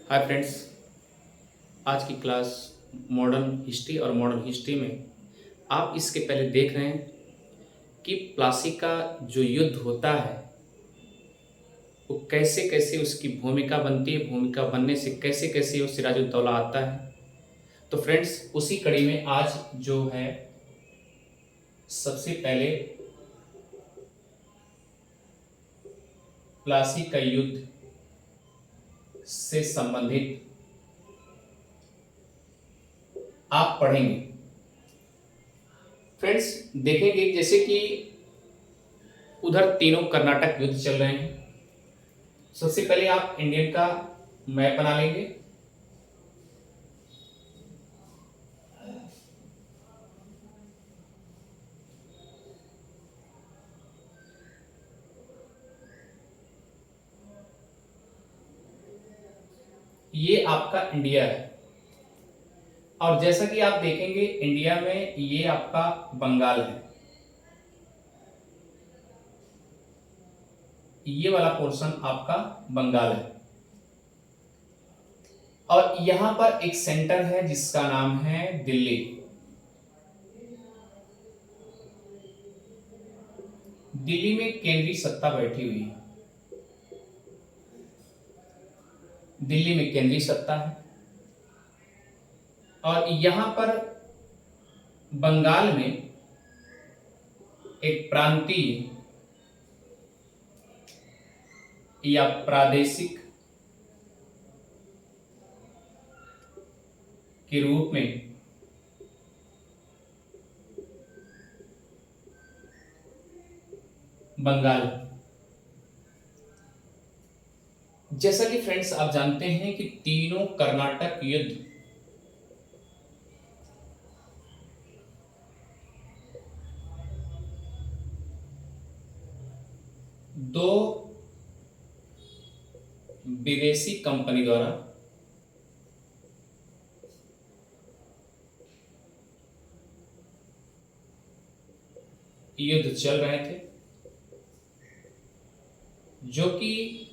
Hi friends, आज की class modern history और मॉडर्न हिस्ट्री में आप इसके पहले देख रहे हैं कि प्लासी का जो युद्ध होता है वो कैसे कैसे उसकी भूमिका बनती है, भूमिका बनने से कैसे कैसे वो सिराजुद्दौला आता है। तो फ्रेंड्स, उसी कड़ी में आज जो है सबसे पहले प्लासी का युद्ध से संबंधित आप पढ़ेंगे। फ्रेंड्स, देखेंगे जैसे कि उधर तीनों कर्नाटक युद्ध चल रहे हैं। सबसे पहले आप इंडियन का मैप बना लेंगे। ये आपका इंडिया है और जैसा कि आप देखेंगे इंडिया में ये आपका बंगाल है। ये वाला पोर्शन आपका बंगाल है और यहां पर एक सेंटर है जिसका नाम है दिल्ली। दिल्ली में केंद्रीय सत्ता बैठी हुई है। दिल्ली में केंद्रीय सत्ता है और यहां पर बंगाल में एक प्रांतीय या प्रादेशिक के रूप में बंगाल। जैसा कि फ्रेंड्स आप जानते हैं कि तीनों कर्नाटक युद्ध दो विदेशी कंपनी द्वारा युद्ध चल रहे थे, जो कि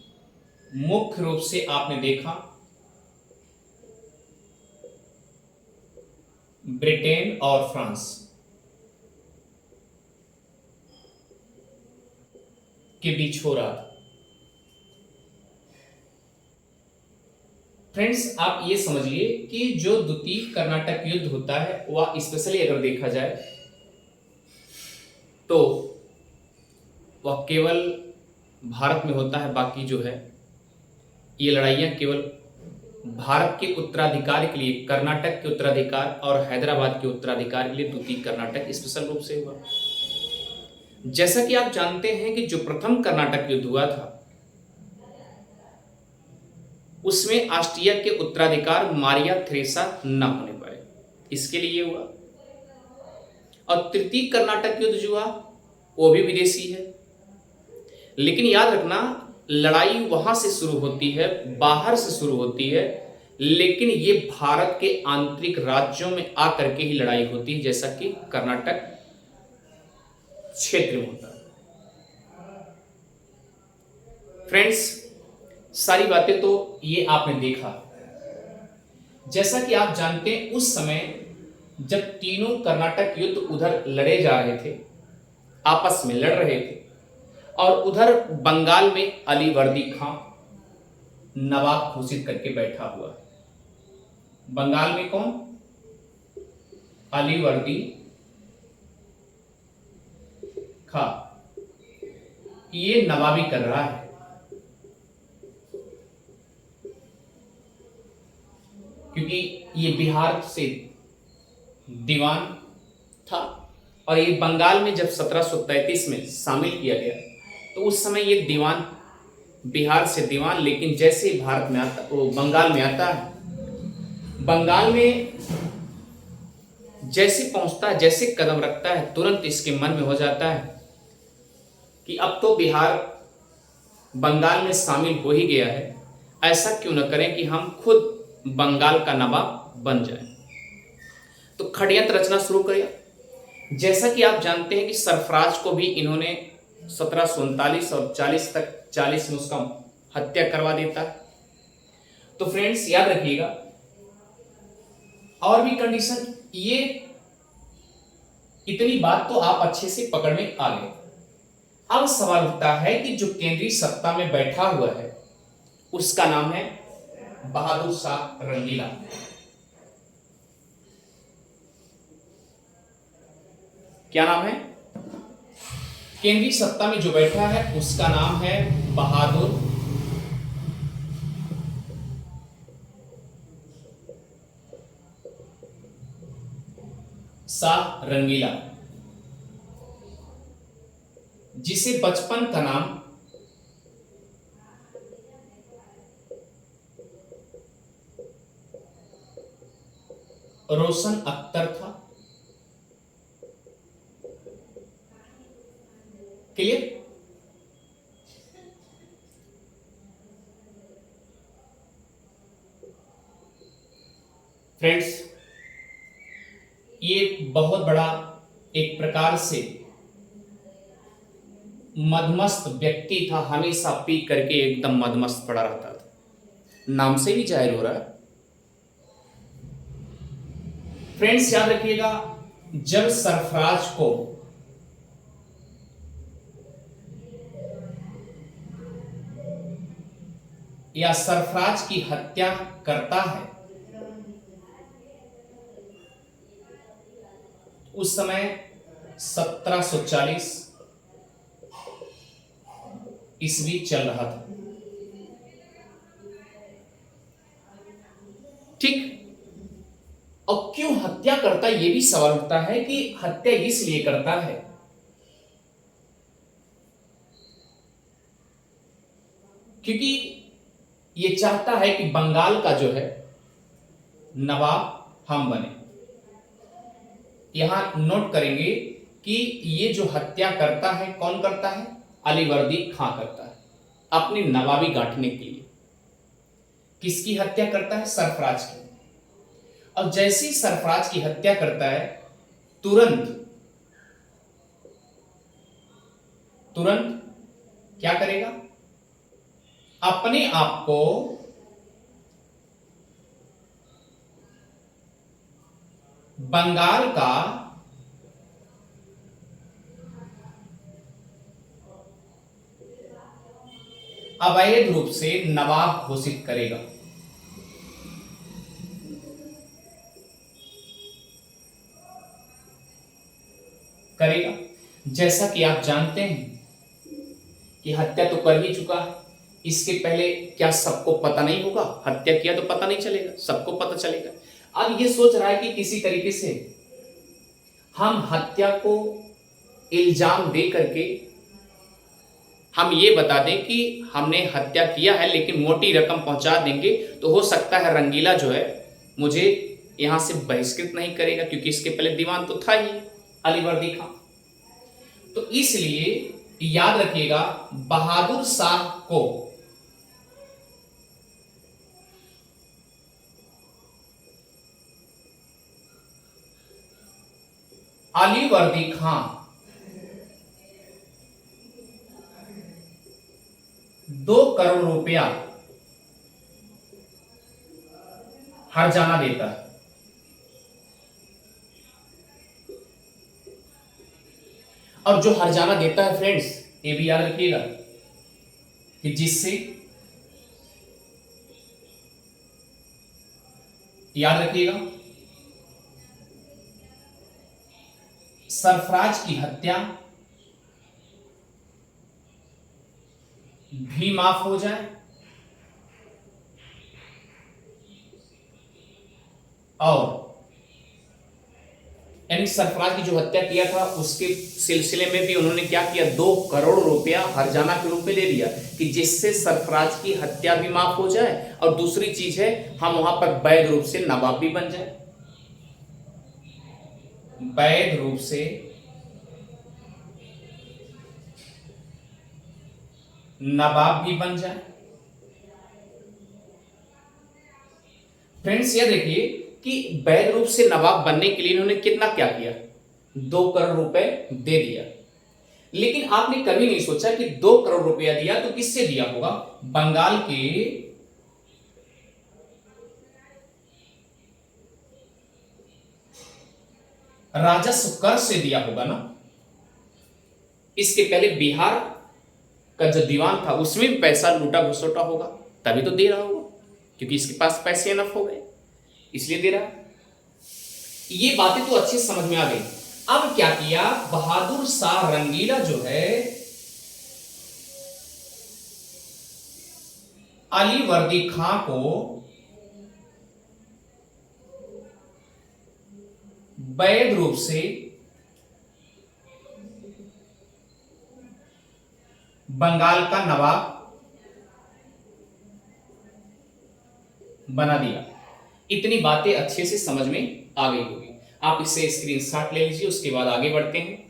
मुख्य रूप से आपने देखा ब्रिटेन और फ्रांस के बीच हो रहा था। फ्रेंड्स, आप ये समझिए कि जो द्वितीय कर्नाटक युद्ध होता है वह स्पेशली अगर देखा जाए तो वह केवल भारत में होता है। बाकी जो है ये लड़ाइयाँ केवल भारत के उत्तराधिकार के लिए, कर्नाटक के उत्तराधिकार और हैदराबाद के उत्तराधिकार के लिए द्वितीय कर्नाटक स्पेशल रूप से हुआ। जैसा कि आप जानते हैं कि जो प्रथम कर्नाटक युद्ध हुआ था उसमें ऑस्ट्रिया के उत्तराधिकार मारिया थ्रेसा न होने पाए, इसके लिए हुआ। और तृतीय कर्नाटक युद्ध जो हुआ वो भी विदेशी है, लेकिन याद रखना लड़ाई वहां से शुरू होती है, बाहर से शुरू होती है, लेकिन ये भारत के आंतरिक राज्यों में आकर के ही लड़ाई होती है, जैसा कि कर्नाटक क्षेत्र में होता है। फ्रेंड्स, सारी बातें तो ये आपने देखा। जैसा कि आप जानते हैं उस समय जब तीनों कर्नाटक युद्ध उधर लड़े जा रहे थे, आपस में लड़ रहे थे, और उधर बंगाल में अली वर्दी खां नवाब घोषित करके बैठा हुआ है। बंगाल में कौन? अली वर्दी खां, ये नवाबी कर रहा है। क्योंकि ये बिहार से दीवान था और ये बंगाल में जब 1733 में शामिल किया गया तो उस समय ये दीवान, बिहार से दीवान, लेकिन जैसे ही भारत में आता, वो बंगाल में आता है, बंगाल में जैसे पहुंचता है, जैसे कदम रखता है, तुरंत इसके मन में हो जाता है कि अब तो बिहार बंगाल में शामिल हो ही गया है, ऐसा क्यों न करें कि हम खुद बंगाल का नवाब बन जाए। तो षड्यंत्र रचना शुरू किया। जैसा कि आप जानते हैं कि सरफराज को भी इन्होंने 1739 और 40 में उसका हत्या करवा देता है। तो फ्रेंड्स याद रखिएगा, और भी कंडीशन, ये इतनी बात तो आप अच्छे से पकड़ में आ गए। अब सवाल उठता है कि जो केंद्रीय सत्ता में बैठा हुआ है उसका नाम है बहादुर शाह रंगीला। क्या नाम है? केंद्रीय सत्ता में जो बैठा है उसका नाम है बहादुर शाह रंगीला, जिसे बचपन का नाम रोशन अख्तर था। क्लियर? फ्रेंड्स, ये बहुत बड़ा एक प्रकार से मदमस्त व्यक्ति था, हमेशा पी करके एकदम मदमस्त पड़ा रहता था, नाम से भी जाहिर हो रहा है। फ्रेंड्स याद रखिएगा, जब सरफराज को या सरफराज की हत्या करता है उस समय 1740 ईस्वी चल रहा था। ठीक, और क्यों हत्या करता है, यह भी सवाल उठता है कि हत्या इसलिए करता है क्योंकि ये चाहता है कि बंगाल का जो है नवाब हम बने। यहां नोट करेंगे कि ये जो हत्या करता है कौन करता है? अलीवर्दी खां करता है, अपनी नवाबी गांठने के लिए। किसकी हत्या करता है? सरफराज की। और जैसे ही सरफराज की हत्या करता है तुरंत क्या करेगा? अपने आप को बंगाल का अवैध रूप से नवाब घोषित करेगा। जैसा कि आप जानते हैं कि हत्या तो कर ही चुका है, इसके पहले क्या सबको पता नहीं होगा? हत्या किया तो पता नहीं चलेगा, सबको पता चलेगा। अब ये सोच रहा है कि किसी तरीके से हम हत्या को इल्जाम दे करके हम ये बता दें कि हमने हत्या किया है, लेकिन मोटी रकम पहुंचा देंगे तो हो सकता है रंगीला जो है मुझे यहां से बहिष्कृत नहीं करेगा, क्योंकि इसके पहले दीवान तो था ही अलीवर्दी खां। तो इसलिए याद रखिएगा, बहादुर शाह को अलीवर्दी खां 2 करोड़ रुपया हर्जाना देता है। और जो हर्जाना देता है फ्रेंड्स, ये भी याद रखिएगा कि जिससे याद रखिएगा सरफराज की हत्या भी माफ हो जाए और यानी सरफराज की जो हत्या किया था उसके सिलसिले में भी उन्होंने क्या किया, 2 करोड़ रुपया हर्जाना के रूप में दे दिया कि जिससे सरफराज की हत्या भी माफ हो जाए और दूसरी चीज है हम वहां पर वैध रूप से नवाब भी बन जाए, वैध रूप से नवाब भी बन जाए। फ्रेंड्स ये देखिए कि वैध रूप से नवाब बनने के लिए इन्होंने कितना क्या किया, 2 करोड़ रुपए दे दिया। लेकिन आपने कभी नहीं सोचा कि 2 करोड़ रुपया दिया तो किससे दिया होगा? बंगाल के राजस्व कर से दिया होगा ना। इसके पहले बिहार का जो दीवान था उसमें भी पैसा लूटा घुसोटा होगा, तभी तो दे रहा होगा, क्योंकि इसके पास पैसे इनफ हो गए इसलिए दे रहा है। ये बातें तो अच्छी समझ में आ गई। अब क्या किया, बहादुर शाह रंगीला जो है अली वर्दी खां को वैध रूप से बंगाल का नवाब बना दिया। इतनी बातें अच्छे से समझ में आ गई होगी। आप इसे स्क्रीनशॉट ले लीजिए, उसके बाद आगे बढ़ते हैं।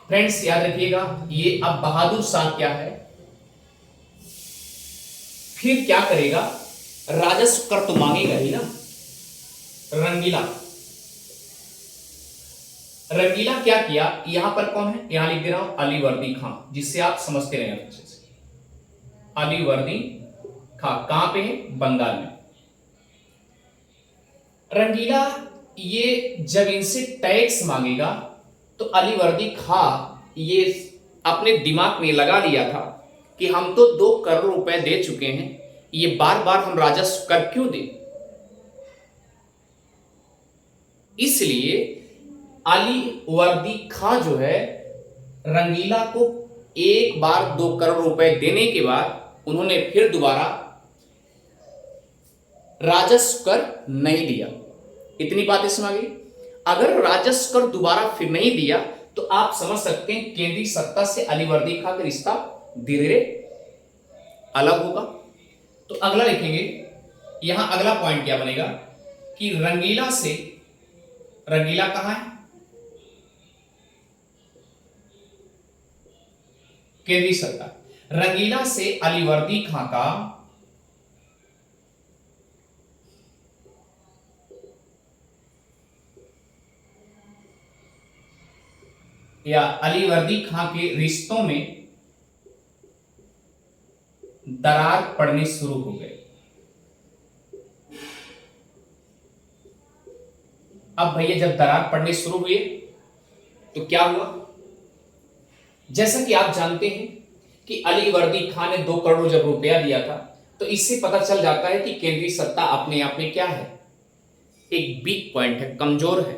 फ्रेंड्स याद रखिएगा, ये अब बहादुर शाह क्या है, फिर क्या करेगा, राजस्व कर तो मांगेगा ही ना। रंगीला रंगीला क्या किया, यहां पर कौन है, यहां लिख दे रहा हूं अली वर्दी खां, जिससे आप समझते रहे अच्छे से। अली वर्दी खां कहां पे है, बंगाल में। रंगीला ये जब इनसे टैक्स मांगेगा तो अली वर्दी खां ये अपने दिमाग में लगा लिया था कि हम तो 2 करोड़ रुपए दे चुके हैं, ये बार बार हम राजस्व कर क्यों दें। इसलिए अली वर्दी खां जो है रंगीला को एक बार 2 करोड़ रुपए देने के बाद उन्होंने फिर दोबारा राजस्व कर नहीं दिया। इतनी बातें समझ गई। अगर राजस्व कर दोबारा फिर नहीं दिया तो आप समझ सकते हैं केंद्रीय सत्ता से अली वर्दी खां का रिश्ता धीरे धीरे अलग होगा। तो अगला लिखेंगे, यहां अगला पॉइंट क्या बनेगा कि रंगीला कहां है, केंद्रीय सरकार। रंगीला से अली वर्दी खां का या अली वर्दी खां के रिश्तों में दरार पड़नी शुरू हो गई। अब भैया जब दरार पड़नी शुरू हुई तो क्या हुआ, जैसा कि आप जानते हैं कि अली वर्दी खां ने 2 करोड़ जब रुपया दिया था तो इससे पता चल जाता है कि केंद्रीय सत्ता अपने आप में क्या है, एक वीक पॉइंट है, कमजोर है,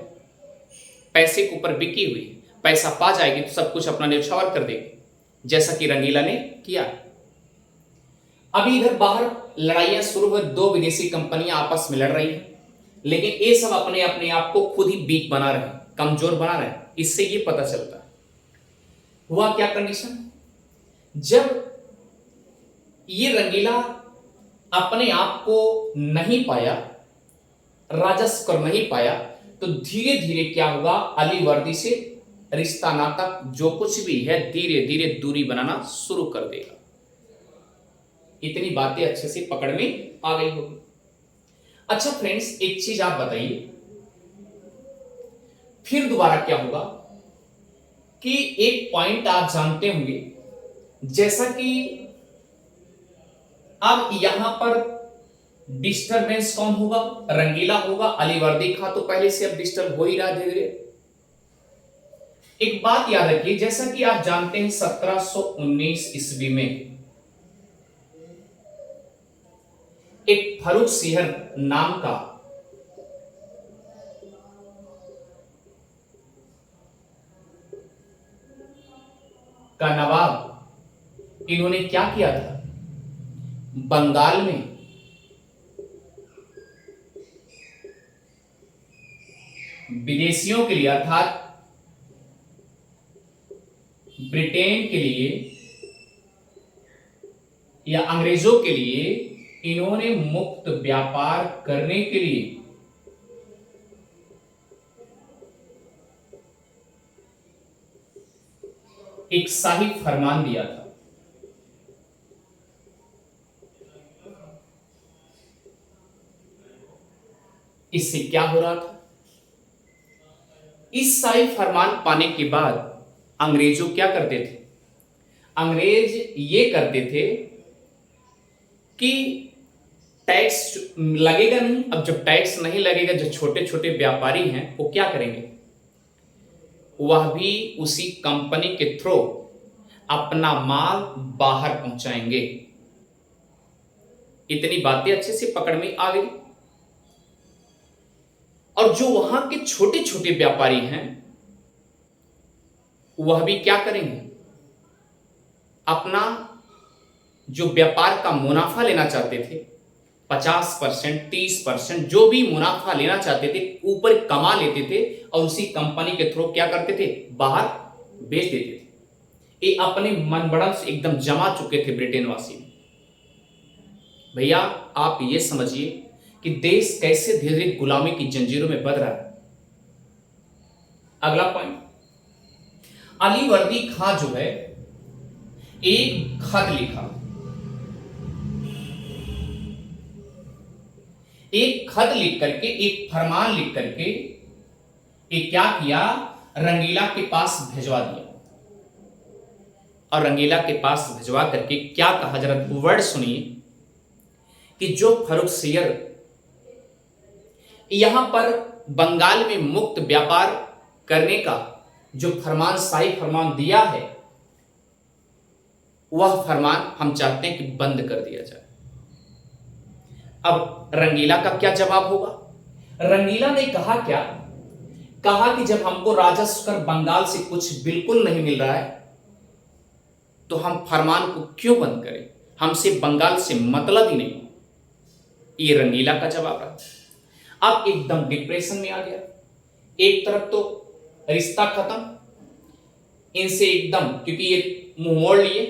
पैसे के ऊपर बिकी हुई। पैसा पा जाएगी तो सब कुछ अपना न्यौछावर कर देगी, जैसा कि रंगीला ने किया। अभी इधर बाहर लड़ाइयां शुरू हुई, 2 विदेशी कंपनियां आपस में लड़ रही हैं, लेकिन ये सब अपने अपने आप को खुद ही वीक बना रहे हैं, कमजोर बना रहे हैं। इससे ये पता चलता है हुआ क्या कंडीशन, जब ये रंगीला अपने आप को नहीं पाया, राजस्व कर नहीं पाया, तो धीरे धीरे क्या होगा, अली वर्दी से रिश्ता नाता जो कुछ भी है धीरे धीरे दूरी बनाना शुरू कर देगा। इतनी बातें अच्छे से पकड़ में आ गई होगी। अच्छा फ्रेंड्स, एक चीज आप बताइए, फिर दोबारा क्या होगा कि एक पॉइंट आप जानते होंगे, जैसा कि अब यहां पर डिस्टरबेंस कौन होगा, रंगीला होगा। अली वर्दी खां तो पहले से अब डिस्टर्ब हो ही रहा धीरे धीरे। एक बात याद रखिए, जैसा कि आप जानते हैं 1719 ईस्वी में एक फर्रुख सिंह नाम का नवाब, इन्होंने क्या किया था, बंगाल में विदेशियों के लिए अर्थात ब्रिटेन के लिए या अंग्रेजों के लिए इन्होंने मुक्त व्यापार करने के लिए एक शाही फरमान दिया था। इससे क्या हो रहा था, इस शाही फरमान पाने के बाद अंग्रेजों क्या करते थे? अंग्रेज ये करते थे कि टैक्स लगेगा नहीं। अब जब टैक्स नहीं लगेगा, जो छोटे छोटे व्यापारी हैं वो क्या करेंगे? वह भी उसी कंपनी के थ्रू अपना माल बाहर पहुंचाएंगे। इतनी बातें अच्छे से पकड़ में आ गई। और जो वहां के छोटे छोटे व्यापारी हैं वह भी क्या करेंगे? अपना जो व्यापार का मुनाफा लेना चाहते थे, 50%, 30%, जो भी मुनाफा लेना चाहते थे ऊपर कमा लेते थे और उसी कंपनी के थ्रू क्या करते थे? बाहर बेच देते थे। ये अपने मनगढ़ंत से एकदम जमा चुके थे ब्रिटेन वासी। भैया आप ये समझिए कि देश कैसे धीरे धीरे गुलामी की जंजीरों में बंध रहा है। अगला पॉइंट, अली वर्दी खां जो है एक खत लिखा। एक खत लिख करके, एक फरमान लिख करके ये क्या किया? रंगीला के पास भिजवा दिया। और रंगीला के पास भिजवा करके क्या कहा? जरा वर्ड सुनिए कि जो फर्रुखसियर यहां पर बंगाल में मुक्त व्यापार करने का जो फरमान, शाही फरमान दिया है, वह फरमान हम चाहते हैं कि बंद कर दिया जाए। अब रंगीला का क्या जवाब होगा? रंगीला ने कहा क्या? कहा कि जब हमको राजस्व कर बंगाल से कुछ बिल्कुल नहीं मिल रहा है तो हम फरमान को क्यों बंद करें? हमसे बंगाल से मतलब ही नहीं। ये रंगीला का जवाब रहा। अब एकदम डिप्रेशन में आ गया। एक तरफ तो रिश्ता खत्म इनसे एकदम, क्योंकि ये मुंह मोड़ लिए,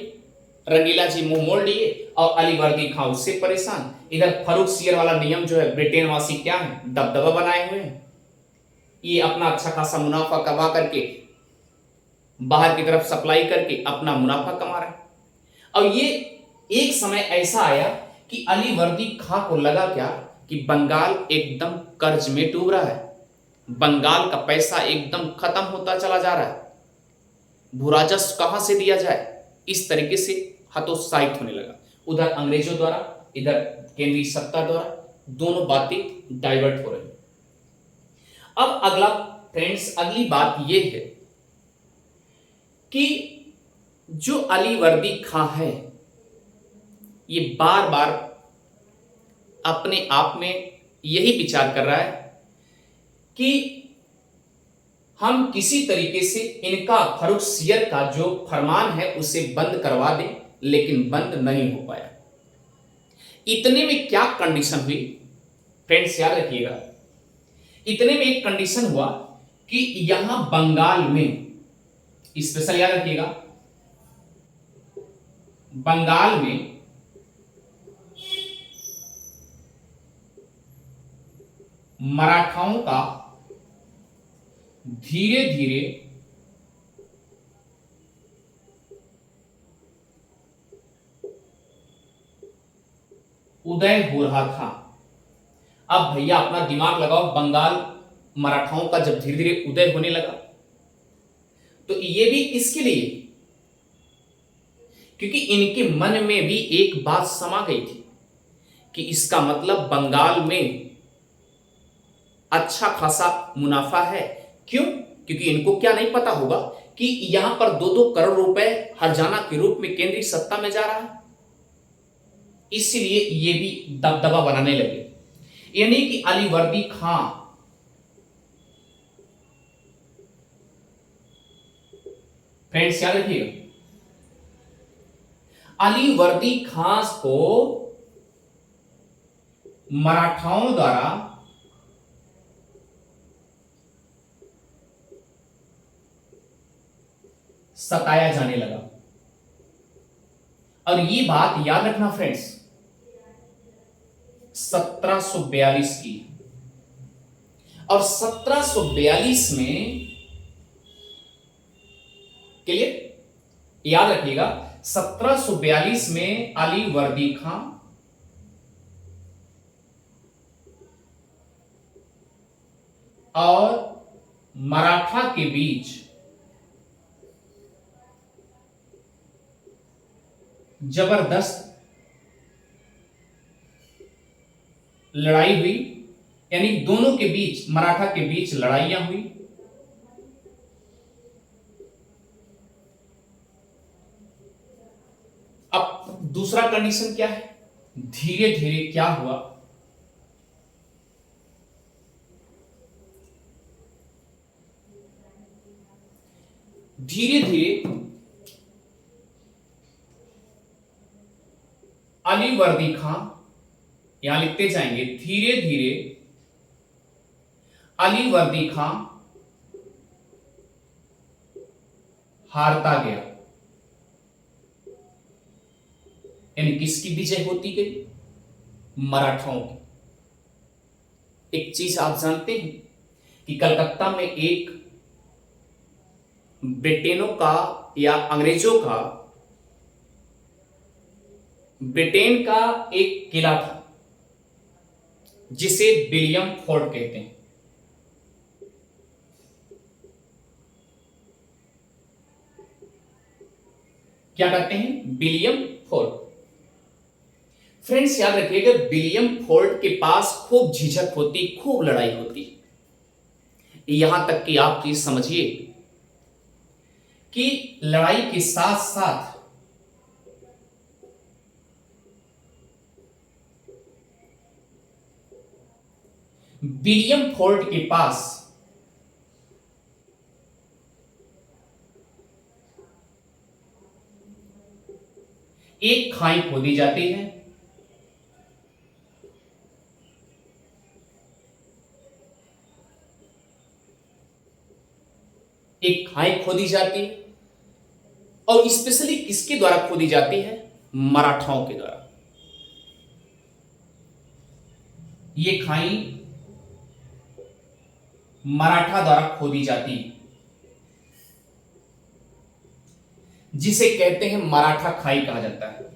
रंगीला जी मुंह मोड़ लिए और अली वर्दी खां उससे परेशान। इधर फर्रुखसियर वाला नियम जो है ब्रिटेन वासी क्या है? दबदबा बनाए हुए हैं। ये अपना अच्छा खासा मुनाफा कमा करके बाहर की तरफ सप्लाई करके अपना मुनाफा कमा रहे हैं। और ये एक समय ऐसा आया कि अली वर्दी खां को लगा क्या कि बंगाल एकदम कर्ज में डूब रहा है, बंगाल का पैसा एकदम खत्म होता चला जा रहा है, भूराजस्व कहां से दिया जाए, इस तरीके से हतोत्साहित होने लगा। उधर अंग्रेजों द्वारा, इधर केंद्रीय सत्ता द्वारा, दोनों बातें डाइवर्ट हो रही। अब अगला फ्रेंड्स, अगली बात यह है कि जो अली वर्दी खां है ये बार बार अपने आप में यही विचार कर रहा है कि हम किसी तरीके से इनका, फर्रुखसियर का जो फरमान है उसे बंद करवा दें, लेकिन बंद नहीं हो पाया। इतने में क्या कंडीशन हुई फ्रेंड्स, याद रखिएगा। इतने में एक कंडीशन हुआ कि यहां बंगाल में, स्पेशल याद रखिएगा, बंगाल में मराठाओं का धीरे धीरे उदय हो रहा था। अब भैया अपना दिमाग लगाओ, बंगाल मराठाओं का जब धीरे धीरे उदय होने लगा तो ये भी किसके लिए? क्योंकि इनके मन में भी एक बात समा गई थी कि इसका मतलब बंगाल में अच्छा खासा मुनाफा है। क्यों? क्योंकि इनको क्या नहीं पता होगा कि यहां पर 2-2 करोड़ रुपए हर्जाना के रूप में केंद्रीय सत्ता में जा रहा है। इसलिए ये भी दबदबा बनाने लगे। यानी कि अली वर्दी खां फ्रेंड्स याद रखिएगा, अली वर्दी खां को मराठाओं द्वारा सताया जाने लगा। और ये बात याद रखना फ्रेंड्स, 1742 की। और 1742 में, क्लियर, याद रखिएगा, 1742 में अली वर्दी खां और मराठा के बीच जबरदस्त लड़ाई हुई, यानी दोनों के बीच, मराठा के बीच लड़ाइयां हुई। अब दूसरा कंडीशन क्या है, धीरे धीरे क्या हुआ, धीरे धीरे अली वर्दी खां, यहां लिखते जाएंगे, धीरे धीरे अली वर्दी खां हारता गया, यानी किसकी विजय होती गई, मराठाओं की। एक चीज आप जानते हैं कि कलकत्ता में एक ब्रिटेनों का या अंग्रेजों का, ब्रिटेन का एक किला था जिसे विलियम फोर्ट कहते हैं। क्या कहते हैं, विलियम फोर्ट। फ्रेंड्स याद रखिएगा, विलियम फोर्ट के पास खूब झिझक होती, खूब लड़ाई होती। यहां तक कि आप चीज समझिए कि लड़ाई के साथ साथ विलियम फोर्ट के पास एक खाई खोदी जाती है, एक खाई खोदी जाती है, और स्पेशली किसके द्वारा खोदी जाती है, मराठाओं के द्वारा। ये खाई मराठा द्वारा खोदी जाती है, जिसे कहते हैं मराठा खाई कहा जाता है।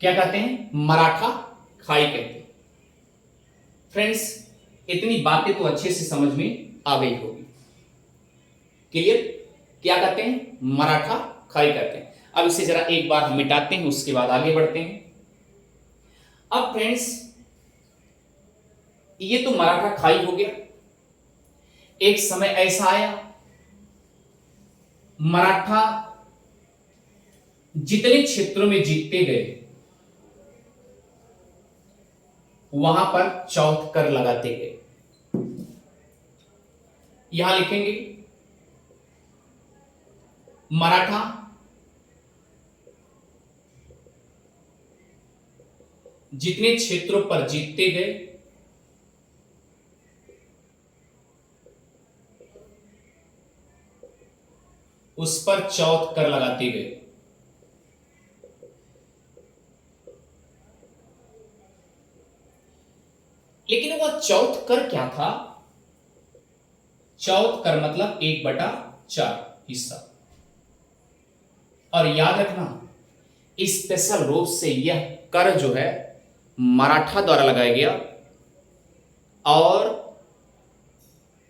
क्या कहते हैं, मराठा खाई कहते हैं। फ्रेंड्स इतनी बातें तो अच्छे से समझ में आ गई होगी, क्लियर। क्या कहते हैं, मराठा खाई कहते हैं। अब इसे जरा एक बार हम मिटाते हैं, उसके बाद आगे बढ़ते हैं। अब फ्रेंड्स ये तो मराठा खाई हो गया। एक समय ऐसा आया, मराठा जितने क्षेत्रों में जीतते गए वहां पर चौथ कर लगाते गए। यहां लिखेंगे, मराठा जितने क्षेत्रों पर जीतते गए उस पर चौथ कर लगाते गए। लेकिन वह चौथ कर क्या था, चौथ कर मतलब 1/4 हिस्सा। और याद रखना, स्पेशल रूप से यह कर जो है मराठा द्वारा लगाया गया। और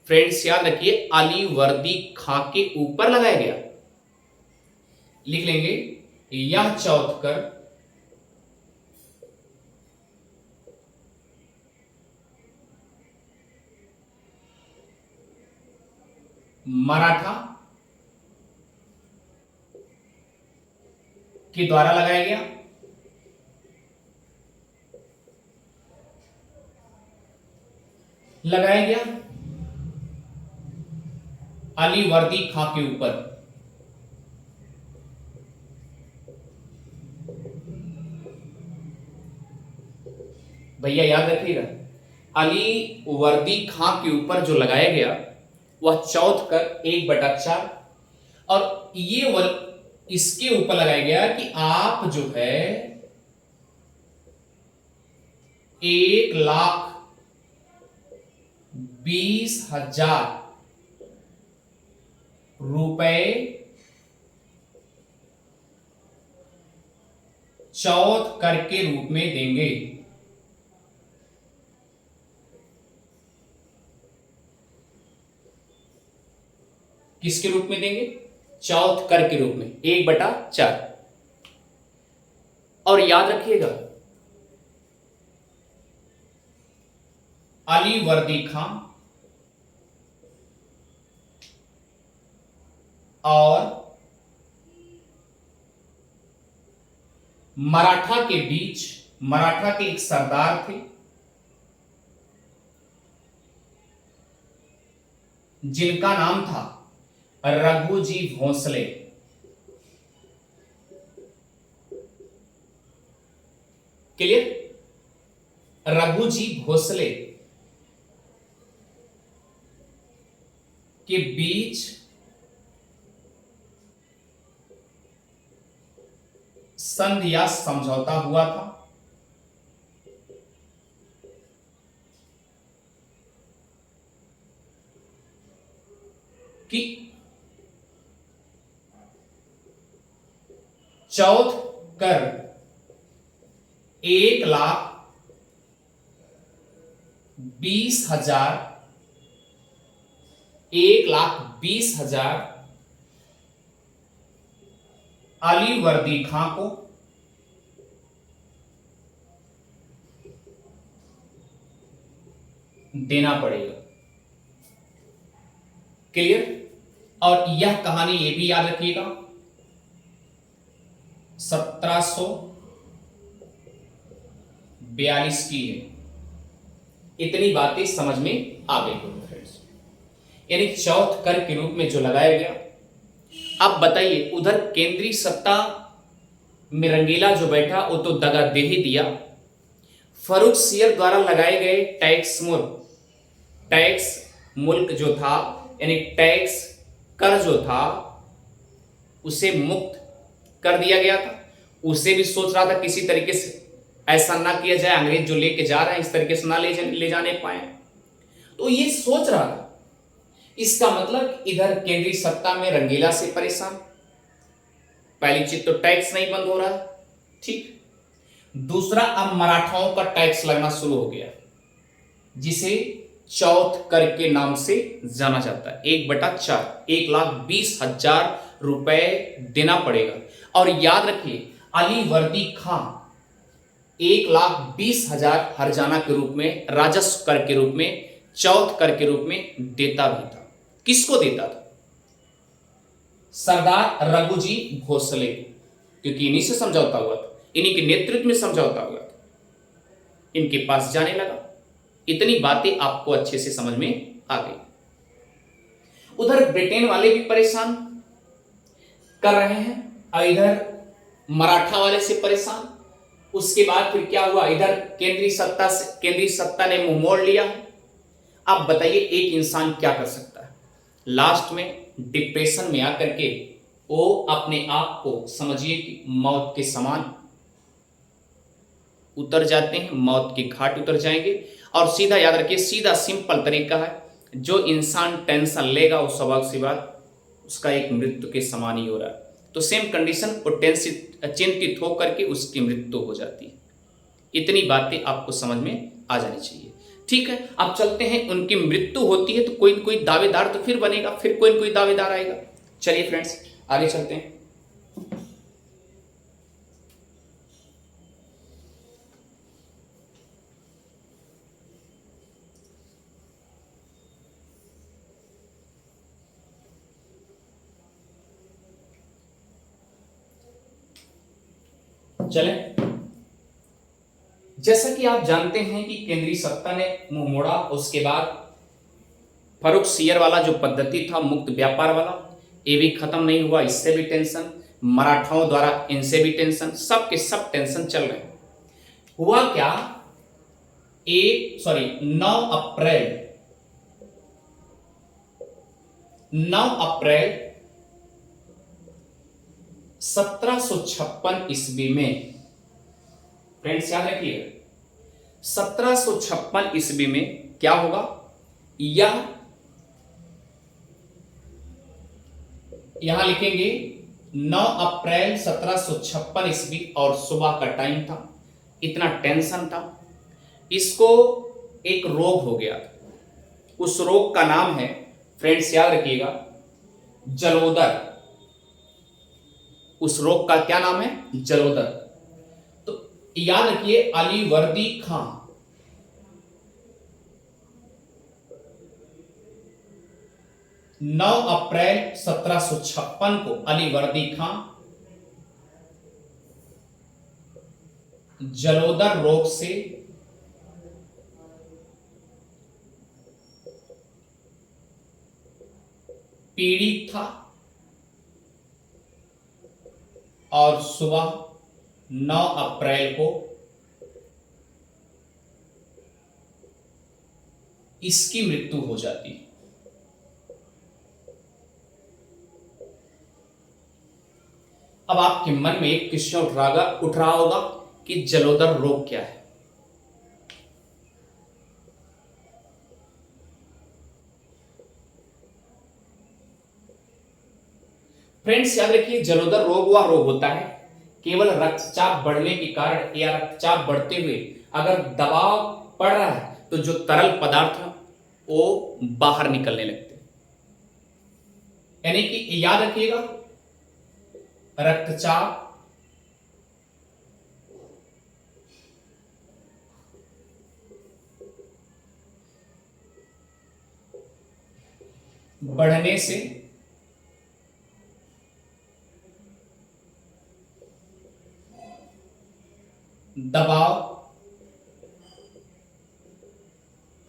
फ्रेंड्स याद रखिए, अली वर्दी खां के ऊपर लगाया गया। लिख लेंगे, यह चौथ कर मराठा के द्वारा लगाया गया। लगाया गया अली वर्दी खां के ऊपर। भैया याद रखिएगा, अली वर्दी खां के ऊपर जो लगाया गया वह चौथ कर 1/4। और ये इसके ऊपर लगाया गया कि आप जो है 1,20,000 रुपए चौथ कर के रूप में देंगे। किसके रूप में देंगे? चौथ कर के रूप में, 1/4। और याद रखिएगा, अली वर्दी खां और मराठा के बीच, मराठा के एक सरदार थे जिनका नाम था रघुजी भोसले। क्लियर? रघुजी भोसले के बीच संधि या समझौता हुआ था कि चौथ कर 1,20,000 अली वर्दी खां को देना पड़ेगा। क्लियर? और यह कहानी ये भी याद रखिएगा, 1742 की है। इतनी बातें समझ में आ गई होगी फ्रेंड्स, यानी चौथ कर के रूप में जो लगाया गया। अब बताइए, उधर केंद्रीय सत्ता में रंगीला जो बैठा वो तो दगा दे ही दिया। फर्रुख सियर द्वारा लगाए गए टैक्स मुल्क जो था, यानी टैक्स कर जो था उसे मुक्त कर दिया गया था। उसे भी सोच रहा था किसी तरीके से ऐसा ना किया जाए, अंग्रेज जो लेके जा रहे हैं इस तरीके से ना ले जाने पाए, तो ये सोच रहा था। इसका मतलब इधर केंद्रीय सत्ता में रंगीला से परेशान, पहली चीज तो टैक्स नहीं बंद हो रहा है, ठीक। दूसरा, अब मराठाओं का टैक्स लगना शुरू हो गया, जिसे चौथ कर के नाम से जाना जाता है। 1/4, 1,20,000 रुपए देना पड़ेगा। और याद रखिए, अली वर्दी खां 1,20,000 हरजाना के रूप में, राजस्व कर के रूप में, चौथ कर के रूप में देता भी था। किसको देता था? सरदार रघुजी भोसले, क्योंकि इन्हीं से समझौता हुआ था, इन्हीं के नेतृत्व में समझौता हुआ था, इनके पास जाने लगा। इतनी बातें आपको अच्छे से समझ में आ गई। उधर ब्रिटेन वाले भी परेशान कर रहे हैं और इधर मराठा वाले से परेशान। उसके बाद फिर क्या हुआ? इधर केंद्रीय सत्ता ने मुंह मोड़ लिया। अब बताइए, एक इंसान क्या कर सकता है? लास्ट में डिप्रेशन में आकर के वो अपने आप को समझिए कि मौत के समान उतर जाते हैं, मौत के घाट उतर जाएंगे। और सीधा याद रखिए, सीधा सिंपल तरीका है, जो इंसान टेंशन लेगा वो स्वाभाविक सी बात उसका एक मृत्यु के समान ही हो रहा है। तो सेम कंडीशन, वो चिंतित होकर के उसकी मृत्यु हो जाती है। इतनी बातें आपको समझ में आ जानी चाहिए, ठीक है। अब चलते हैं, उनकी मृत्यु होती है तो कोई न कोई दावेदार तो फिर बनेगा, फिर कोई न कोई दावेदार आएगा। चलिए फ्रेंड्स, आगे चलते हैं। चलें, जैसा कि आप जानते हैं कि केंद्रीय सत्ता ने मुंह मोड़ा, उसके बाद फर्रुख सियर वाला जो पद्धति था मुक्त व्यापार वाला, ये भी खत्म नहीं हुआ। इससे भी टेंशन, मराठाओं द्वारा इनसे भी टेंशन, सब के सब टेंशन चल रहे हैं। हुआ क्या? 9 अप्रैल 1756 ईस्वी में, फ्रेंड्स याद रखिएगा, 1756 ईस्वी में क्या होगा? यहां लिखेंगे 9 अप्रैल 1756 ईस्वी, और सुबह का टाइम था। इतना टेंशन था, इसको एक रोग हो गया। उस रोग का नाम है, फ्रेंड्स याद रखिएगा, जलोदर, उस रोग का क्या नाम है? जलोदर। तो याद रखिए अलीवर्दी खां, 9 अप्रैल 1756 को अलीवर्दी खां जलोदर रोग से पीड़ित था और सुबह 9 अप्रैल को इसकी मृत्यु हो जाती है। अब आपके मन में एक क्वेश्चन उठ रहा होगा कि जलोदर रोग क्या है? फ्रेंड्स याद रखिए जलोदर रोग वह रोग होता है केवल रक्तचाप बढ़ने के कारण या रक्तचाप बढ़ते हुए अगर दबाव पड़ रहा है तो जो तरल पदार्थ है वो बाहर निकलने लगते हैं। यानी कि याद रखिएगा रक्तचाप बढ़ने से दबाव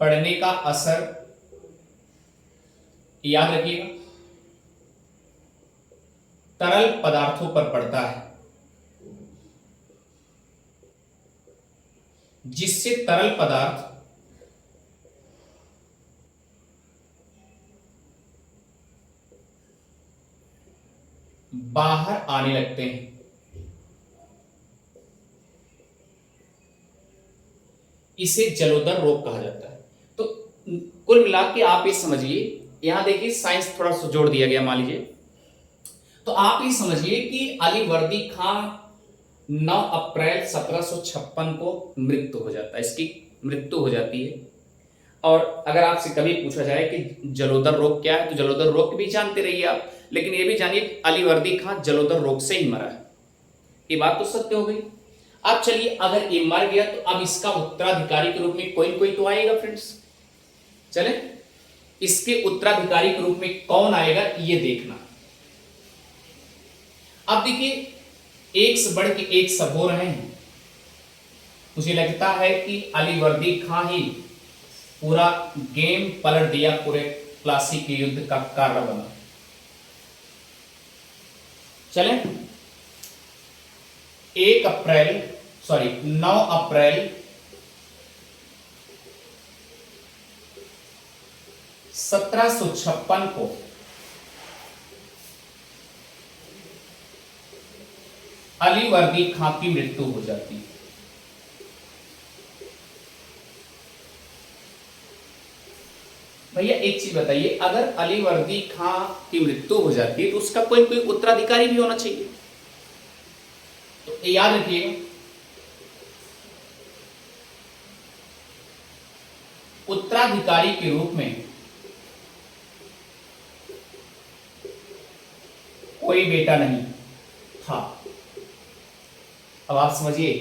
पड़ने का असर याद रखिएगा तरल पदार्थों पर पड़ता है, जिससे तरल पदार्थ बाहर आने लगते हैं। इसे जलोदर रोग कहा जाता है। तो कुल मिला के आप ये समझिए, यहां देखिए साइंस थोड़ा सा जोड़ दिया गया मान लीजिए, तो आप ये समझिए कि अलीवर्दी खां 9 अप्रैल 1756 को मृत्यु हो जाता है, इसकी मृत्यु हो जाती है। और अगर आपसे कभी पूछा जाए कि जलोदर रोग क्या है तो जलोदर रोग भी जानते रहिए आप, लेकिन ये भी जानिए अलीवर्दी खां जलोदर रोग से ही मरा है। ये बात तो सत्य हो गई। अब चलिए अगर ये मर गया तो अब इसका उत्तराधिकारी के रूप में कोई कोई तो आएगा फ्रेंड्स। चले इसके उत्तराधिकारी के रूप में कौन आएगा ये देखना। अब देखिए एक से बढ़ के एक सब हो रहे हैं। मुझे लगता है कि अलीवर्दी खां ही पूरा गेम पलट दिया, पूरे प्लासी के युद्ध का कारण बना। चले 9 अप्रैल 1756 को अलीवर्दी खां की मृत्यु हो जाती है। भैया एक चीज बताइए, अगर अलीवर्दी खां की मृत्यु हो जाती है तो उसका कोई कोई उत्तराधिकारी भी होना चाहिए। तो याद रखिएगा उत्तराधिकारी के रूप में कोई बेटा नहीं था। अब आप समझिए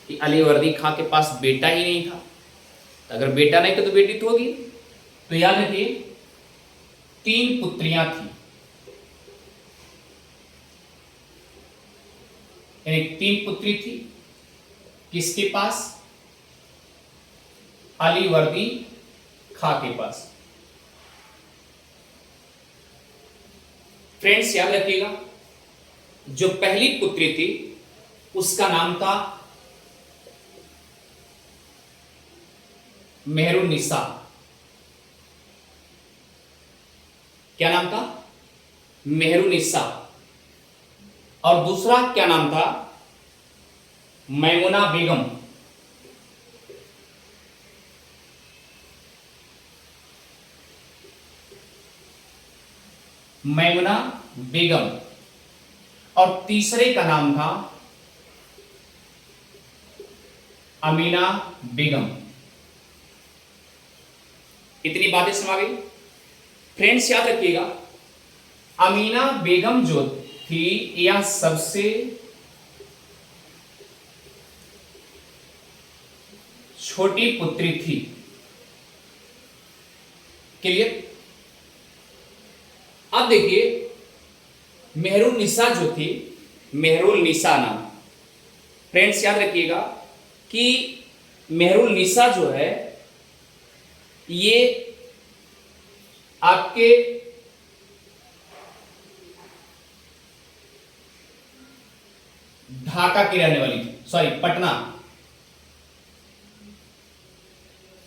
कि अलीवर्दी खां के पास बेटा ही नहीं था, अगर बेटा नहीं था तो बेटी तो होगी। तो याद रखिए 3 पुत्रियां थी, यानी 3 पुत्री थी किसके पास? अलीवर्दी खां के पास। फ्रेंड्स याद रखिएगा जो पहली पुत्री थी उसका नाम था मेहरुन्निसा। क्या नाम था? मेहरुन्निसा। और दूसरा क्या नाम था? मैमुना बेगम। मैमुना बेगम। और तीसरे का नाम था अमीना बेगम। इतनी बातें समझ गई। फ्रेंड्स याद रखिएगा अमीना बेगम जो थी यह सबसे छोटी पुत्री थी। क्लियर। अब देखिए मेहरुन्निसा जो थी, मेहरुन्निसा नाम, फ्रेंड्स याद रखिएगा कि मेहरुन्निसा जो है ये आपके ढाका की रहने वाली थी, सॉरी पटना,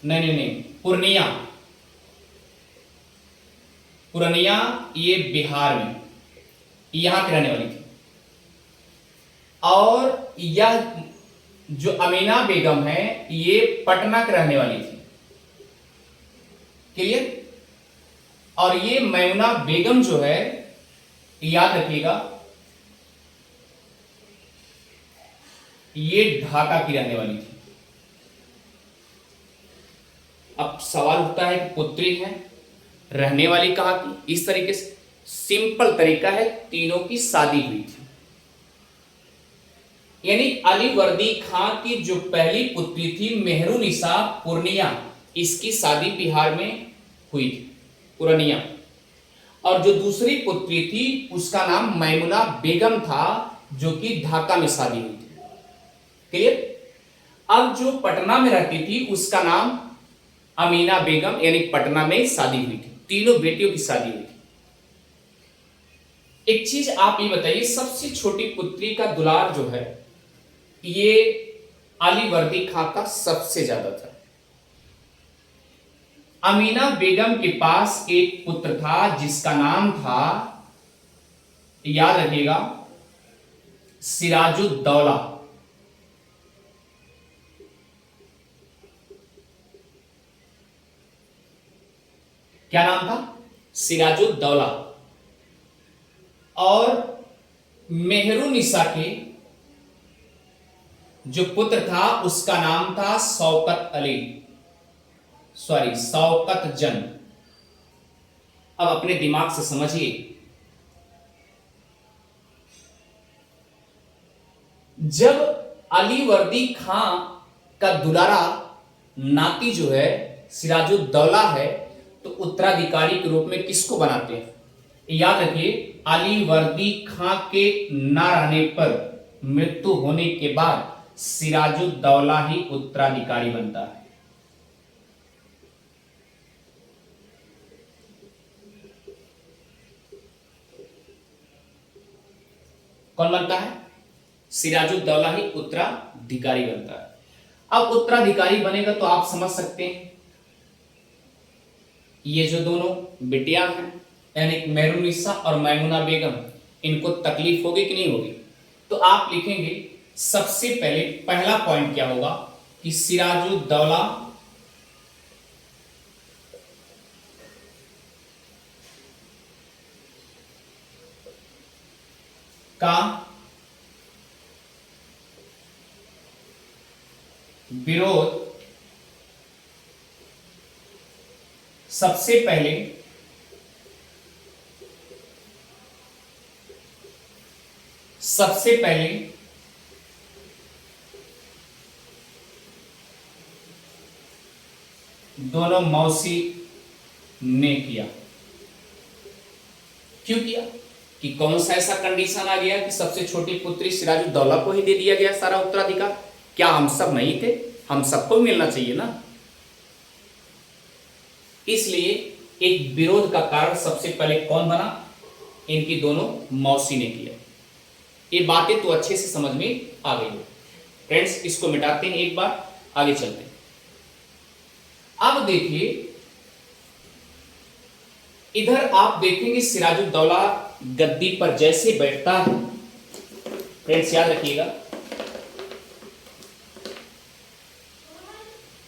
नहीं, पूर्णिया, पूर्णिया ये बिहार में, यहां की रहने वाली थी। और यह जो अमीना बेगम है ये पटना की रहने वाली थी। क्लियर। और ये मैमुना बेगम जो है याद रखिएगा ये ढाका की रहने वाली थी। अब सवाल उठता है कि पुत्री है, रहने वाली कहां की, इस तरीके से सिंपल तरीका है, तीनों की शादी हुई थी। यानी अली वर्दी खां की जो पहली पुत्री थी मेहरुन्निसा पूर्णिया, इसकी शादी बिहार में हुई थी, पूर्णिया। और जो दूसरी पुत्री थी उसका नाम मैमुना बेगम था, जो कि ढाका में शादी हुई थी। क्लियर। अब जो पटना में रहती थी उसका नाम अमीना बेगम, यानी पटना में शादी हुई थी। तीनों बेटियों की शादी हुई थी। एक चीज आप ये बताइए, सबसे छोटी पुत्री का दुलार जो है ये अली वर्दी खां का सबसे ज्यादा था। अमीना बेगम के पास एक पुत्र था जिसका नाम था, याद रखिएगा, सिराजुद्दौला। क्या नाम था? सिराजुद्दौला। और मेहरुन्निसा के जो पुत्र था उसका नाम था शौकत अली, सॉरी शौकत जंग। अब अपने दिमाग से समझिए, जब अली वर्दी खां का दुलारा नाती जो है सिराजुद्दौला है तो उत्तराधिकारी के रूप में किसको बनाते हैं? याद रखिए, अली वर्दी खां के ना रहने पर, मृत्यु होने के बाद सिराजुद्दौला ही उत्तराधिकारी बनता है। कौन बनता है? सिराजुद्दौला ही उत्तराधिकारी बनता है। अब उत्तराधिकारी बनेगा तो आप समझ सकते हैं ये जो दोनों बिटियां हैं यानी मेहरुन्निसा और मैमुना बेगम, इनको तकलीफ होगी कि नहीं होगी? तो आप लिखेंगे सबसे पहले पहला पॉइंट क्या होगा कि सिराजुद्दौला का विरोध सबसे पहले दोनों मौसी ने किया। क्यों किया? कि कौन सा ऐसा कंडीशन आ गया कि सबसे छोटी पुत्री सिराजुद्दौला को ही दे दिया गया सारा उत्तराधिकार? क्या हम सब नहीं थे? हम सबको मिलना चाहिए ना। इसलिए एक विरोध का कारण सबसे पहले कौन बना? इनकी दोनों मौसी ने किया। ये बातें तो अच्छे से समझ में आ गई हो। फ्रेंड्स इसको मिटाते हैं, एक बार आगे चलते हैं। अब देखिए इधर आप देखेंगे सिराजुद्दौला गद्दी पर जैसे बैठता है, फ्रेंड्स याद रखिएगा,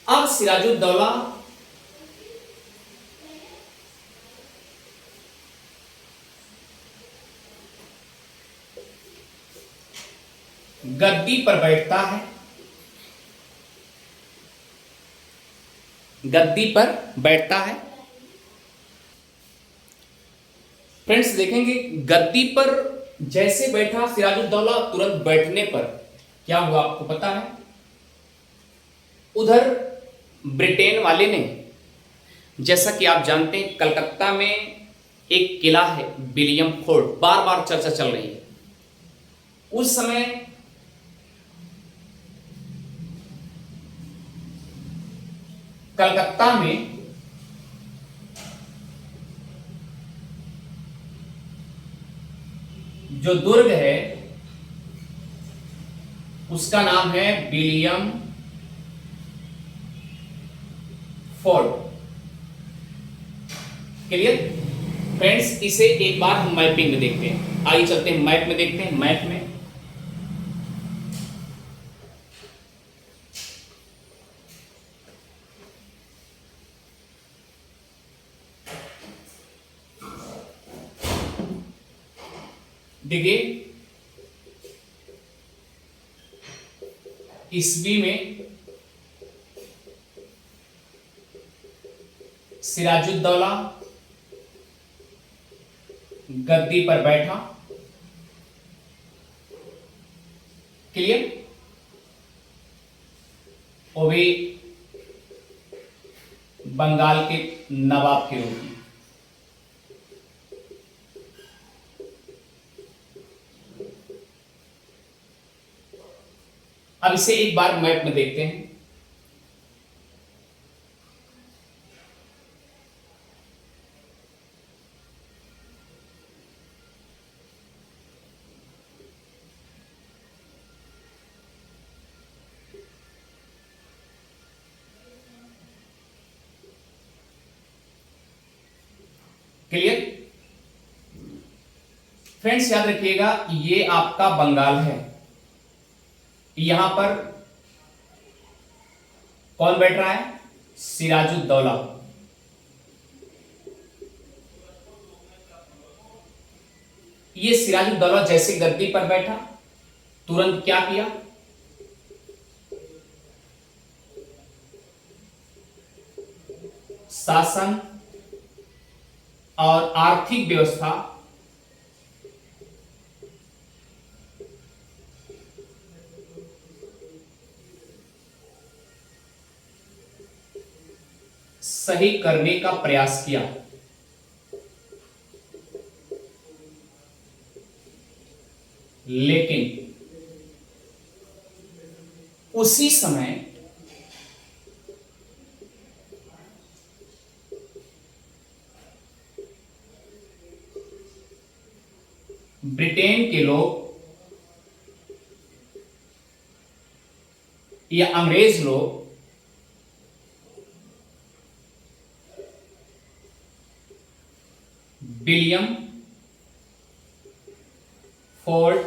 अब सिराजुद्दौला गद्दी पर बैठता है, गद्दी पर बैठता है फ्रेंड्स देखेंगे गद्दी पर जैसे बैठा सिराजुद्दौला, तुरंत बैठने पर क्या हुआ आपको पता है। उधर ब्रिटेन वाले ने, जैसा कि आप जानते हैं कलकत्ता में एक किला है विलियम फोर्ट, बार बार चर्चा चल रही है। उस समय कलकत्ता में जो दुर्ग है उसका नाम है विलियम फोर्ट। क्लियर फ्रेंड्स, इसे एक बार हम मैपिंग में देखते हैं। आइए चलते हैं मैप में, देखते हैं मैप में। देखिए ईस्वी में सिराजुद्दौला गद्दी पर बैठा। क्लियर, वो भी बंगाल के नवाब के रूप में। अब इसे एक बार मैप में देखते हैं। क्लियर फ्रेंड्स, याद रखिएगा ये आपका बंगाल है। यहां पर कौन बैठ रहा है? सिराजुद्दौला। ये सिराजुद्दौला जैसे गद्दी पर बैठा, तुरंत क्या किया? शासन और आर्थिक व्यवस्था सही करने का प्रयास किया। लेकिन उसी समय ब्रिटेन के लोग या अंग्रेज लोग विलियम फोर्ट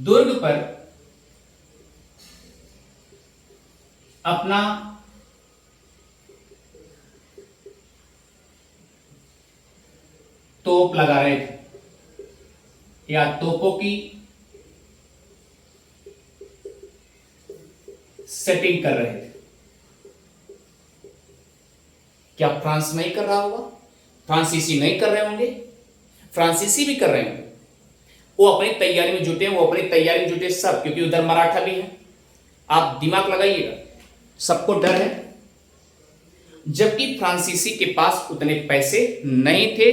दुर्ग पर अपना तोप लगा रहे थे या तोपों की सेटिंग कर रहे थे। क्या फ्रांस नहीं कर रहा होगा? फ्रांसीसी नहीं कर रहे होंगे? फ्रांसीसी भी कर रहे होंगे। वो अपनी तैयारी में जुटे, वो अपनी तैयारी में जुटे सब, क्योंकि उधर मराठा भी है। आप दिमाग लगाइएगा, सबको डर है। जबकि फ्रांसीसी के पास उतने पैसे नहीं थे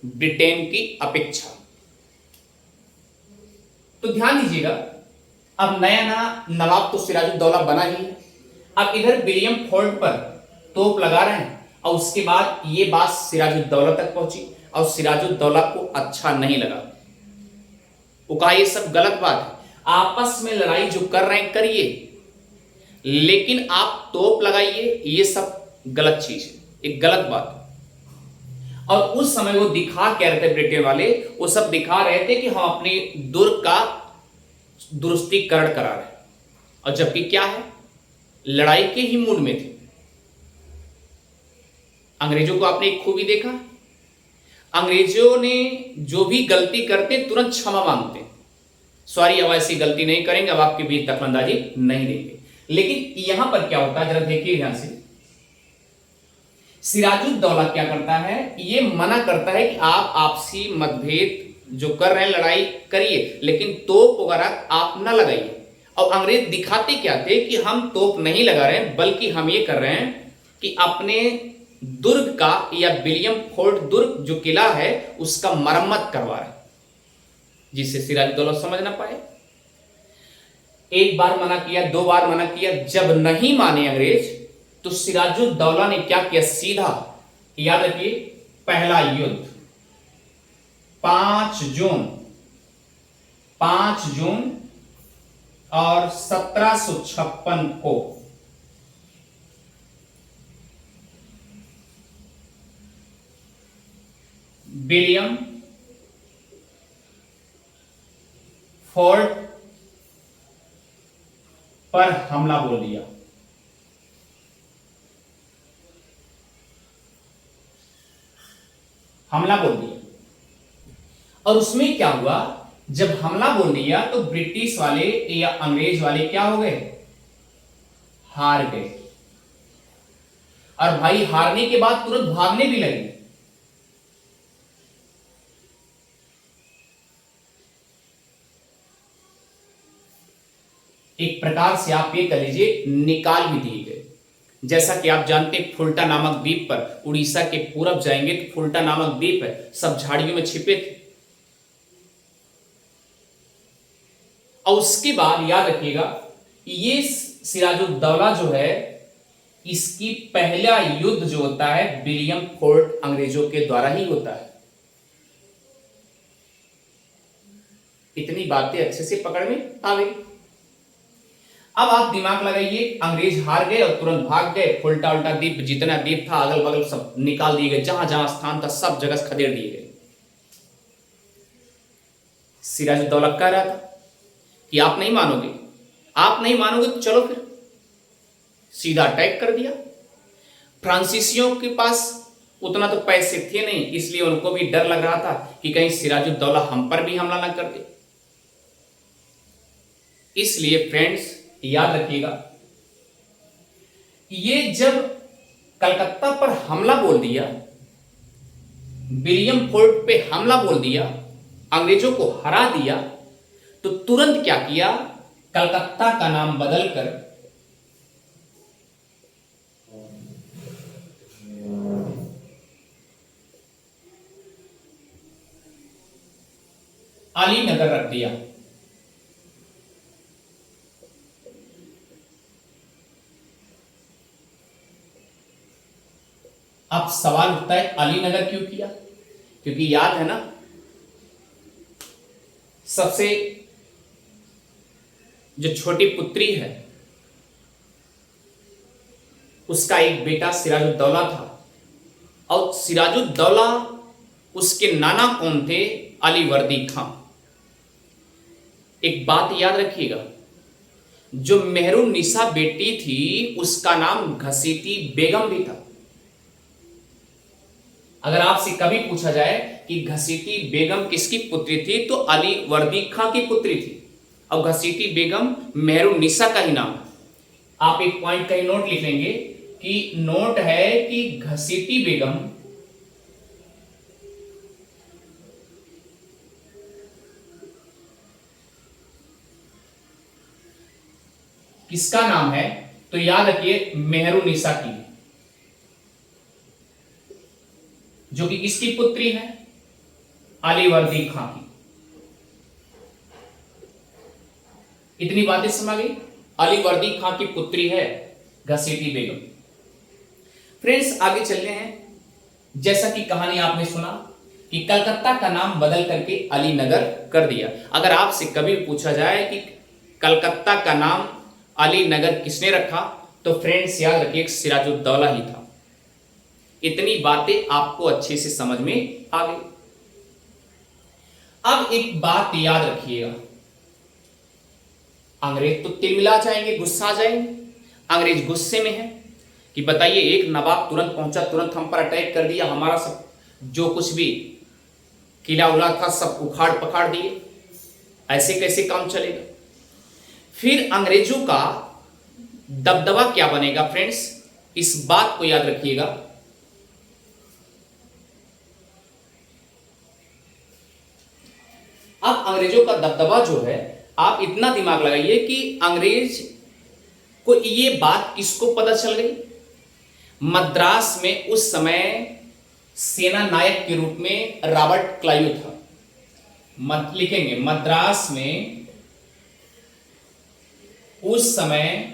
ब्रिटेन की अपेक्षा। तो ध्यान दीजिएगा, अब नया नवाब तो सिराजुद्दौला बना ही है। अब इधर विलियम फोर्ट पर तोप लगा रहे हैं और उसके बाद ये बात सिराजुद्दौला तक पहुंची और सिराजुद्दौला को अच्छा नहीं लगा। वो कहा ये सब गलत बात है, आपस में लड़ाई जो कर रहे हैं करिए, लेकिन आप तोप लगाइए ये सब गलत चीज है, एक गलत बात। और उस समय वो दिखा क्या रहे थे ब्रिटेन वाले? वो सब दिखा रहे थे कि हम अपनी दुर्ग का दुरुस्तीकरण करा रहे हैं, और जबकि क्या है, लड़ाई के ही मूड में थे। अंग्रेजों को आपने एक खूबी देखा, अंग्रेजों ने जो भी गलती करते तुरंत क्षमा मांगते, सॉरी अब ऐसी गलती नहीं करेंगे, अब आपके बीच दखलंदाजी नहीं देंगे। लेकिन यहां पर क्या होता है, जरा देखिए ध्यान से। सिराजुद्दौला क्या करता है, ये मना करता है कि आप आपसी मतभेद जो कर रहे हैं लड़ाई करिए, लेकिन तोप वगैरह आप ना लगाइए। और अंग्रेज दिखाते क्या थे कि हम तोप नहीं लगा रहे हैं, बल्कि हम ये कर रहे हैं कि अपने दुर्ग का या विलियम फोर्ट दुर्ग जो किला है उसका मरम्मत करवा रहे हैं, जिससे सिराजुद्दौला समझ ना पाए। एक बार मना किया, दो बार मना किया, जब नहीं माने अंग्रेज तो सिराजुद्दौला ने क्या किया, सीधा याद रखिए पहला युद्ध 5 जून और 1756 को विलियम फोर्ट पर हमला बोल दिया। हमला बोल दिया और उसमें क्या हुआ, जब हमला बोल दिया तो ब्रिटिश वाले या अंग्रेज वाले क्या हो गए, हार गए। और भाई हारने के बाद तुरंत भागने भी लगे। एक प्रकार से आप ये कह लीजिए निकाल भी दिए गए। जैसा कि आप जानते हैं फुल्टा नामक द्वीप पर, उड़ीसा के पूरब जाएंगे तो फुल्टा नामक द्वीप है, सब झाड़ियों में छिपे थे। और उसके बाद याद रखिएगा ये सिराजुद्दौला जो है, इसकी पहला युद्ध जो होता है विलियम फोर्ट अंग्रेजों के द्वारा ही होता है। इतनी बातें अच्छे से पकड़ में आ गई। अब आप दिमाग लगाइए, अंग्रेज हार गए और तुरंत भाग गए। फुल्टा उल्टा द्वीप जितना द्वीप था अगल बगल सब निकाल दिए गए, जहां जहां स्थान था सब जगह खदेड़ दिए गए। सिराजुद्दौला कह रहा था कि आप नहीं मानोगे, आप नहीं मानोगे तो चलो फिर, सीधा अटैक कर दिया। फ्रांसीसियों के पास उतना तो पैसे थे नहीं, इसलिए उनको भी डर लग रहा था कि कहीं सिराजुद्दौला हम पर भी हमला ना कर दे। इसलिए फ्रेंड्स याद रखिएगा, ये जब कलकत्ता पर हमला बोल दिया, विलियम फोर्ट पे हमला बोल दिया, अंग्रेजों को हरा दिया, तो तुरंत क्या किया, कलकत्ता का नाम बदलकर अलीनगर रख दिया। अब सवाल उठता है अलीनगर क्यों किया, क्योंकि याद है ना सबसे जो छोटी पुत्री है उसका एक बेटा सिराजुद्दौला था, और सिराजुद्दौला उसके नाना कौन थे, अलीवर्दी खां। एक बात याद रखिएगा, जो मेहरुन्निसा बेटी थी उसका नाम घसीटी बेगम भी था। अगर आपसे कभी पूछा जाए कि घसीटी बेगम किसकी पुत्री थी तो अलीवर्दी खां की पुत्री थी, और घसीटी बेगम मेहरुन्निसा का ही नाम है। आप एक पॉइंट कहीं नोट लिख लेंगे कि नोट है कि घसीटी बेगम किसका नाम है, तो याद रखिए मेहरुन्निसा की, जो कि किसकी पुत्री है, अलीवर्दी खां की। इतनी बातें समझ गई, अलीवर्दी खां की पुत्री है घसीटी बेगम। फ्रेंड्स आगे चलते हैं। जैसा कि कहानी आपने सुना कि कलकत्ता का नाम बदल करके अलीनगर कर दिया। अगर आपसे कभी पूछा जाए कि कलकत्ता का नाम अलीनगर किसने रखा, तो फ्रेंड्स याद रखिए सिराजुद्दौला ही था। इतनी बातें आपको अच्छे से समझ में आ गई। अब एक बात याद रखिएगा, अंग्रेज तो तिलमिला जाएंगे, गुस्सा आ जाएंगे। अंग्रेज गुस्से में है कि बताइए एक नवाब तुरंत पहुंचा, तुरंत हम पर अटैक कर दिया, हमारा सब जो कुछ भी किला उला था सब उखाड़ पखाड़ दिए, ऐसे कैसे काम चलेगा। फिर अंग्रेजों का दबदबा क्या बनेगा फ्रेंड्स, इस बात को याद रखिएगा अब अंग्रेजों का दबदबा जो है, आप इतना दिमाग लगाइए कि अंग्रेज को ये बात किसको पता चल गई? मद्रास में उस समय सेना नायक के रूप में रॉबर्ट क्लाइव था। लिखेंगे मद्रास में उस समय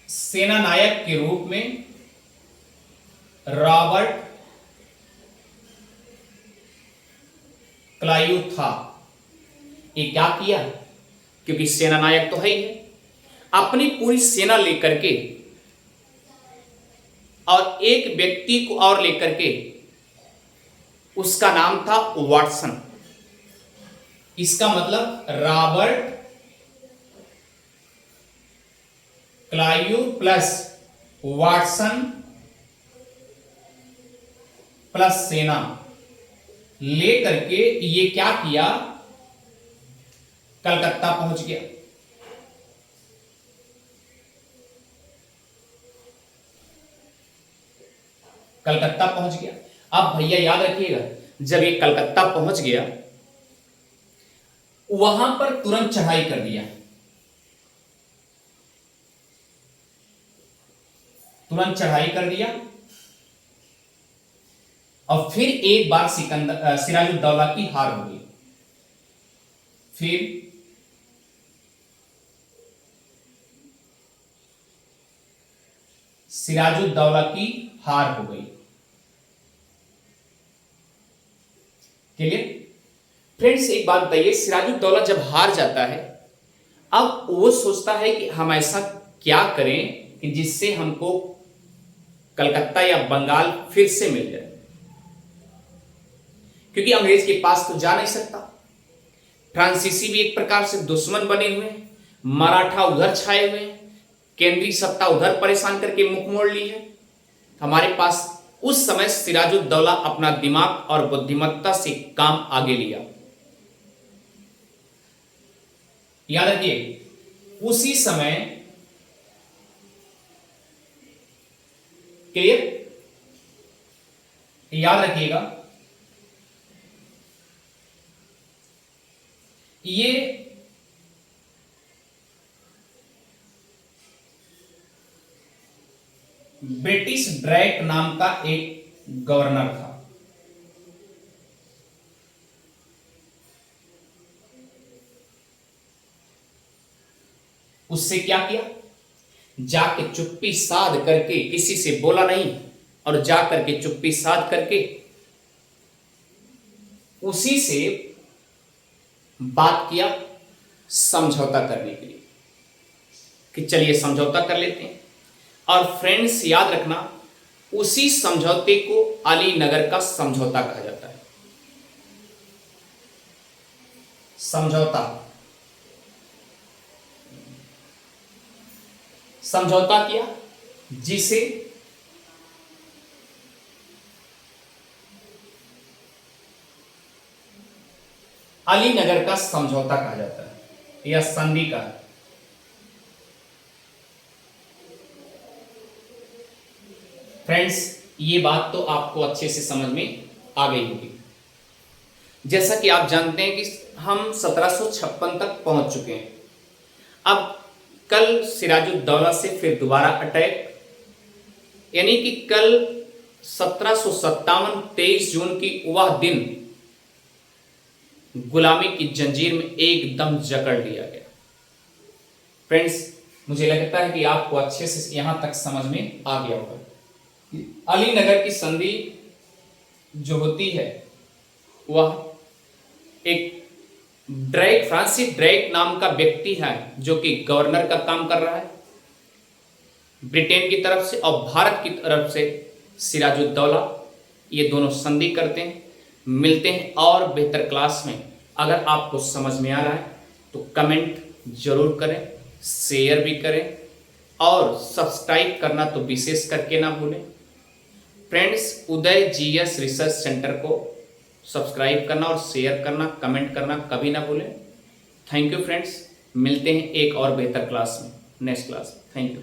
सेना नायक के रूप में रॉबर्ट क्लाइव था। ये क्या किया? क्योंकि सेना नायक तो है ही है, अपनी पूरी सेना लेकर के और एक व्यक्ति को और लेकर के, उसका नाम था वाटसन। इसका मतलब Robert Clive plus Watson plus सेना लेकर के ये क्या किया? कलकत्ता पहुंच गया। कलकत्ता पहुंच गया। अब भैया याद रखिएगा, जब ये कलकत्ता पहुंच गया, वहां पर तुरंत चढ़ाई कर दिया। तुरंत चढ़ाई कर दिया और फिर एक बार सिराजुद्दौला की हार हो गई। फिर सिराजुद्दौला की हार हो गई। क्लियर? फ्रेंड्स, एक बात बताइए, सिराजुद्दौला जब हार जाता है, अब वो सोचता है कि हम ऐसा क्या करें कि जिससे हमको कलकत्ता या बंगाल फिर से मिल जाए, क्योंकि अंग्रेज के पास तो जा नहीं सकता। फ्रांसीसी भी एक प्रकार से दुश्मन बने हुए हैं, मराठा उधर छाए हुए हैं, केंद्रीय सत्ता उधर परेशान करके मुख मोड़ ली है। हमारे पास उस समय सिराजुद्दौला अपना दिमाग और बुद्धिमत्ता से काम आगे लिया। याद रखिए, उसी समय, क्लियर? याद रखिएगा, ये ब्रिटिश ड्रैक नाम का एक गवर्नर था। उससे क्या किया? जाके चुप्पी साध करके, किसी से बोला नहीं, और जा करके चुप्पी साध करके उसी से बात किया समझौता करने के लिए, कि चलिए समझौता कर लेते हैं। और फ्रेंड्स, याद रखना, उसी समझौते को अलीनगर का समझौता कहा जाता है। समझौता किया, जिसे अलीनगर का समझौता कहा जाता है या संधि का। फ्रेंड्स, ये बात तो आपको अच्छे से समझ में आ गई होगी। जैसा कि आप जानते हैं कि हम 1756 तक पहुंच चुके हैं। अब कल सिराजुद्दौला से फिर दोबारा अटैक, यानी कि कल 1757 23 जून की वह दिन गुलामी की जंजीर में एकदम जकड़ लिया गया। फ्रेंड्स, मुझे लगता है कि आपको अच्छे से यहां तक समझ में आ गया होगा। अलीनगर की संधि जो होती है, वह एक फ्रांसिस ड्रेक नाम का व्यक्ति है, जो कि गवर्नर का काम कर रहा है ब्रिटेन की तरफ से, और भारत की तरफ से सिराजुद्दौला, ये दोनों संधि करते हैं। मिलते हैं और बेहतर क्लास में। अगर आपको समझ में आ रहा है तो कमेंट जरूर करें, शेयर भी करें, और सब्सक्राइब करना तो विशेष करके ना भूलें। फ्रेंड्स, उदय जीएस रिसर्च सेंटर को सब्सक्राइब करना और शेयर करना, कमेंट करना कभी ना भूलें। थैंक यू फ्रेंड्स, मिलते हैं एक और बेहतर क्लास में, नेक्स्ट क्लास। Thank you.